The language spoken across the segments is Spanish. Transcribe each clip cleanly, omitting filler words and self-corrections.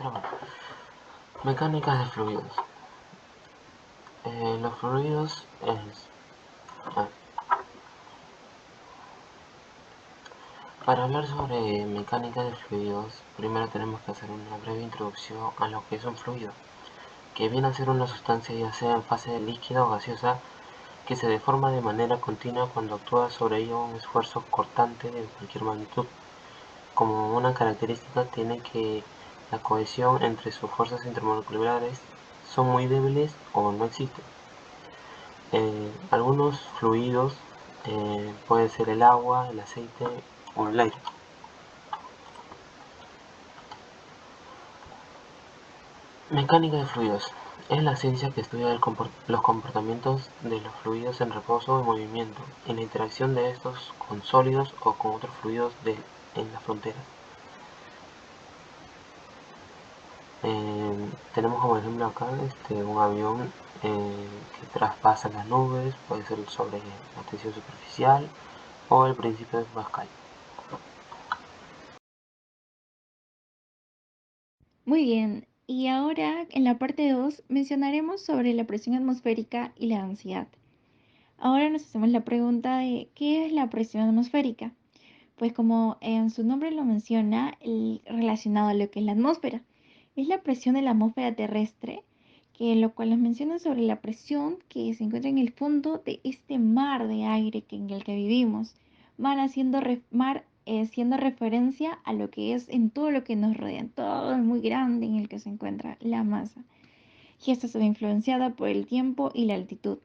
Pero bueno, mecánicas de fluidos. Los fluidos para hablar sobre mecánica de fluidos, primero tenemos que hacer una breve introducción a lo que es un fluido, que viene a ser una sustancia ya sea en fase líquida o gaseosa que se deforma de manera continua cuando actúa sobre ella un esfuerzo cortante de cualquier magnitud. Como una característica tiene que la cohesión entre sus fuerzas intermoleculares son muy débiles o no existen. Algunos fluidos pueden ser el agua, el aceite o el aire. Mecánica de fluidos. Es la ciencia que estudia los comportamientos de los fluidos en reposo o en movimiento y la interacción de estos con sólidos o con otros fluidos en las fronteras. Tenemos como ejemplo acá un avión que traspasa las nubes, puede ser sobre la tensión superficial o el principio de Pascal. Muy bien, y ahora en la parte 2 mencionaremos sobre la presión atmosférica y la ansiedad. Ahora nos hacemos la pregunta de ¿qué es la presión atmosférica? Pues como en su nombre lo menciona, relacionado a lo que es la atmósfera. Es la presión de la atmósfera terrestre, que lo cual nos menciona sobre la presión que se encuentra en el fondo de este mar de aire en el que vivimos. Siendo referencia a lo que es en todo lo que nos rodea, en todo el muy grande en el que se encuentra la masa. Y esta se ve influenciada por el tiempo y la altitud.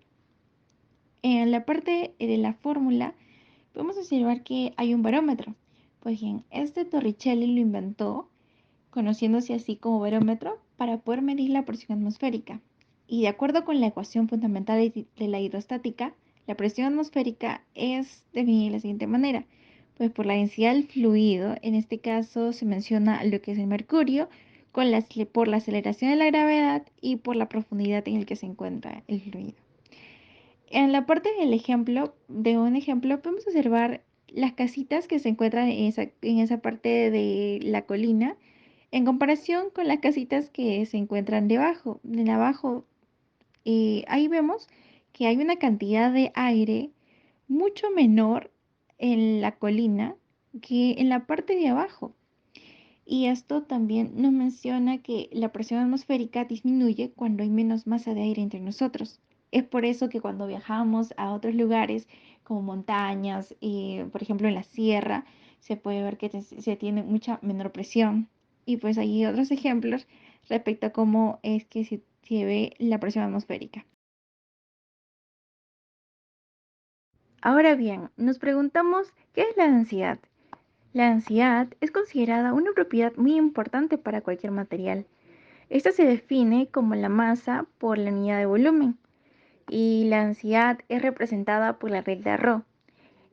En la parte de la fórmula podemos observar que hay un barómetro. Pues bien, este Torricelli lo inventó, conociéndose así como barómetro, para poder medir la presión atmosférica. Y de acuerdo con la ecuación fundamental de la hidrostática, la presión atmosférica es definida de la siguiente manera. Pues por la densidad del fluido, en este caso se menciona lo que es el mercurio, por la aceleración de la gravedad y por la profundidad en el que se encuentra el fluido. En la parte de un ejemplo, podemos observar las casitas que se encuentran en esa parte de la colina, en comparación con las casitas que se encuentran debajo. En abajo, ahí vemos que hay una cantidad de aire mucho menor en la colina que en la parte de abajo. Y esto también nos menciona que la presión atmosférica disminuye cuando hay menos masa de aire entre nosotros. Es por eso que cuando viajamos a otros lugares como montañas, por ejemplo en la sierra, se puede ver que se tiene mucha menor presión. Y pues hay otros ejemplos respecto a cómo es que se ve la presión atmosférica. Ahora bien, nos preguntamos, ¿qué es la densidad? La densidad es considerada una propiedad muy importante para cualquier material. Esta se define como la masa por la unidad de volumen y la densidad es representada por la regla Rho.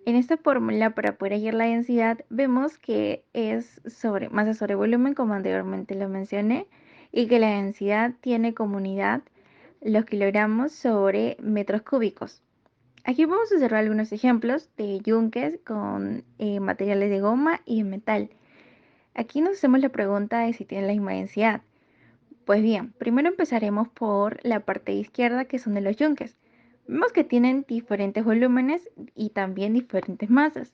En esta fórmula, para poder hallar la densidad, vemos que es sobre masa sobre volumen, como anteriormente lo mencioné, y que la densidad tiene como unidad los kilogramos sobre metros cúbicos. Aquí vamos a observar algunos ejemplos de yunques con materiales de goma y de metal. Aquí nos hacemos la pregunta de si tienen la misma densidad. Pues bien, primero empezaremos por la parte izquierda, que son de los yunques. Vemos que tienen diferentes volúmenes y también diferentes masas,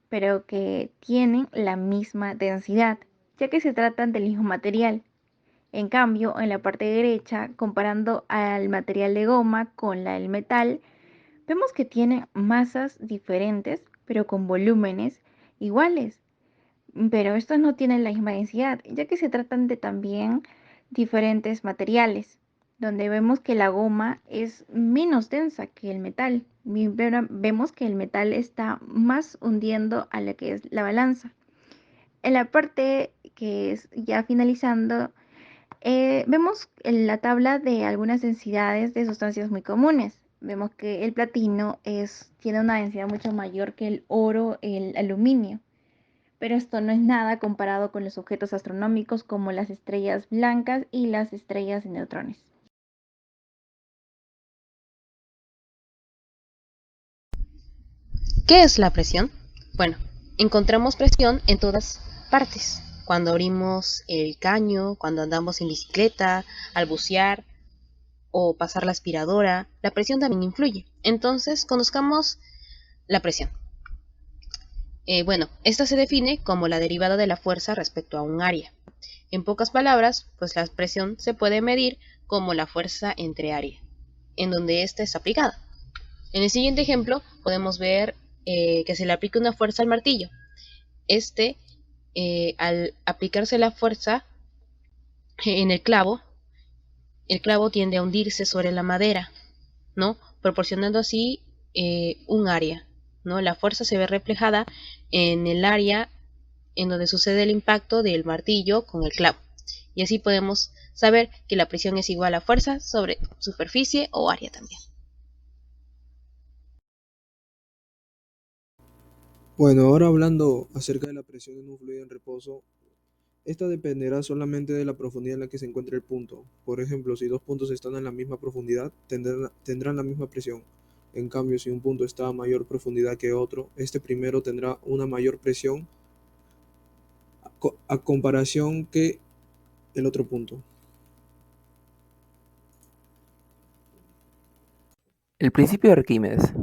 pero que tienen la misma densidad, ya que se tratan del mismo material. En cambio, en la parte derecha, comparando al material de goma con la del metal, vemos que tienen masas diferentes, pero con volúmenes iguales. Pero estos no tienen la misma densidad, ya que se tratan de también diferentes materiales, donde vemos que la goma es menos densa que el metal. Vemos que el metal está más hundiendo a lo que es la balanza. En la parte que es ya finalizando, vemos en la tabla de algunas densidades de sustancias muy comunes. Vemos que el platino tiene una densidad mucho mayor que el oro, el aluminio. Pero esto no es nada comparado con los objetos astronómicos como las estrellas blancas y las estrellas de neutrones. ¿Qué es la presión? Bueno, encontramos presión en todas partes. cuando abrimos el caño, cuando andamos en bicicleta, al bucear o pasar la aspiradora, la presión también influye. Entonces, conozcamos la presión. Bueno, esta se define como la derivada de la fuerza respecto a un área. En pocas palabras, pues la presión se puede medir como la fuerza entre área, en donde ésta es aplicada. En el siguiente ejemplo podemos ver que se le aplica una fuerza al martillo. Al aplicarse la fuerza en el clavo tiende a hundirse sobre la madera, ¿no? Proporcionando así un área, ¿no? La fuerza se ve reflejada en el área en donde sucede el impacto del martillo con el clavo. Y así podemos saber que la presión es igual a fuerza sobre superficie o área también. Bueno, ahora hablando acerca de la presión en un fluido en reposo, esta dependerá solamente de la profundidad en la que se encuentre el punto. Por ejemplo, si dos puntos están en la misma profundidad, tendrán la misma presión. En cambio, si un punto está a mayor profundidad que otro, este primero tendrá una mayor presión a comparación que el otro punto. El principio de Arquímedes.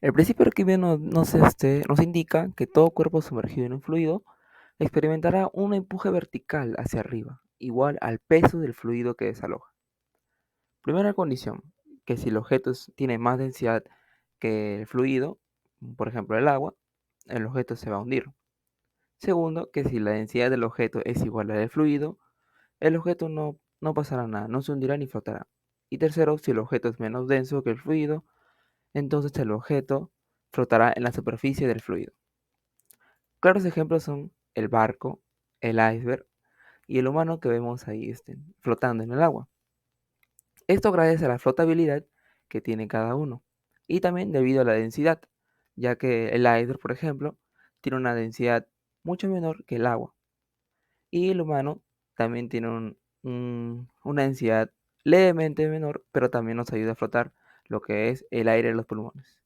El principio de Arquímedes nos indica que todo cuerpo sumergido en un fluido experimentará un empuje vertical hacia arriba, igual al peso del fluido que desaloja. Primera condición, que si el objeto tiene más densidad que el fluido, por ejemplo el agua, el objeto se va a hundir. Segundo, que si la densidad del objeto es igual a la del fluido, el objeto no pasará nada, no se hundirá ni flotará. Y tercero, si el objeto es menos denso que el fluido, entonces el objeto flotará en la superficie del fluido. Claros ejemplos son el barco, el iceberg y el humano que vemos ahí flotando en el agua. Esto gracias a la flotabilidad que tiene cada uno y también debido a la densidad, ya que el iceberg, por ejemplo, tiene una densidad mucho menor que el agua y el humano también tiene una densidad levemente menor, pero también nos ayuda a flotar lo que es el aire en los pulmones.